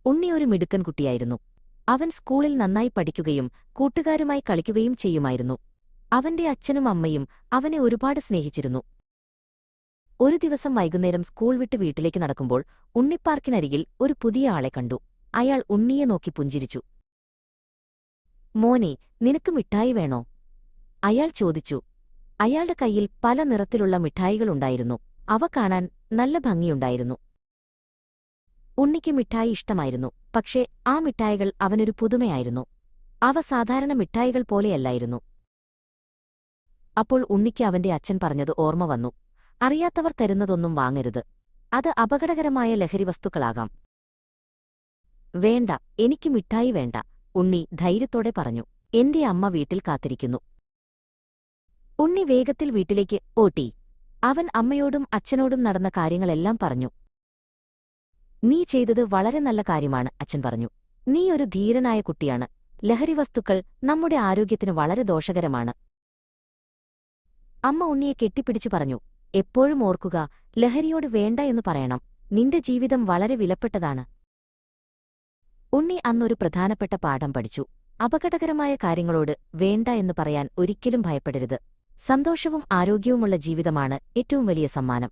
ഉണ്ണി ഒരു മിടുക്കൻ കുട്ടിയായിരുന്നു. അവൻ സ്കൂളിൽ നന്നായി പഠിക്കുകയും കൂട്ടുകാരുമായി കളിക്കുകയും ചെയ്യുമായിരുന്നു. അവന്റെ അച്ഛനും അമ്മയും അവനെ ഒരുപാട് സ്നേഹിച്ചിരുന്നു. ഒരു ദിവസം വൈകുന്നേരം സ്കൂൾ വിട്ട് വീട്ടിലേക്ക് നടക്കുമ്പോൾ ഉണ്ണിപ്പാർക്കിനരികിൽ ഒരു പുതിയ ആളെ കണ്ടു. അയാൾ ഉണ്ണിയെ നോക്കി പുഞ്ചിരിച്ചു. "മോനെ, നിനക്ക് മിഠായി വേണോ?" അയാൾ ചോദിച്ചു. അയാളുടെ കയ്യിൽ പല നിറത്തിലുള്ള മിഠായികളുണ്ടായിരുന്നു. അവ കാണാൻ നല്ല ഭംഗിയുണ്ടായിരുന്നു. ഉണ്ണിക്ക് മിഠായി ഇഷ്ടമായിരുന്നു. പക്ഷേ ആ മിഠായികൾ അവനൊരു പുതുമയായിരുന്നു. അവ സാധാരണ മിഠായികൾ പോലെയല്ലായിരുന്നു. അപ്പോൾ ഉണ്ണിക്ക് അവന്റെ അച്ഛൻ പറഞ്ഞത് ഓർമ്മ വന്നു. അറിയാത്തവർ തരുന്നതൊന്നും വാങ്ങരുത്. അത് അപകടകരമായ ലഹരിവസ്തുക്കളാകാം. "വേണ്ട, എനിക്ക് മിഠായി വേണ്ട," ഉണ്ണി ധൈര്യത്തോടെ പറഞ്ഞു. "എന്റെ അമ്മ വീട്ടിൽ കാത്തിരിക്കുന്നു." ഉണ്ണി വേഗത്തിൽ വീട്ടിലേക്ക് ഓടി. അവൻ അമ്മയോടും അച്ഛനോടും നടന്ന കാര്യങ്ങളെല്ലാം പറഞ്ഞു. "നീ ചെയ്തത് വളരെ നല്ല കാര്യമാണ്," അച്ഛൻ പറഞ്ഞു. "നീ ഒരു ധീരനായ കുട്ടിയാണ്. ലഹരിവസ്തുക്കൾ നമ്മുടെ ആരോഗ്യത്തിന് വളരെ ദോഷകരമാണ്." അമ്മ ഉണ്ണിയെ കെട്ടിപ്പിടിച്ചു പറഞ്ഞു. "എപ്പോഴും ഓർക്കുക, ലഹരിയോട് വേണ്ട എന്ന് പറയണം. നിന്റെ ജീവിതം വളരെ വിലപ്പെട്ടതാണ്." ഉണ്ണി അന്നൊരു പ്രധാനപ്പെട്ട പാഠം പഠിച്ചു. അപകടകരമായ കാര്യങ്ങളോട് വേണ്ട എന്ന് പറയാൻ ഒരിക്കലും ഭയപ്പെടരുത്. സന്തോഷവും ആരോഗ്യവുമുള്ള ജീവിതമാണ് ഏറ്റവും വലിയ സമ്മാനം.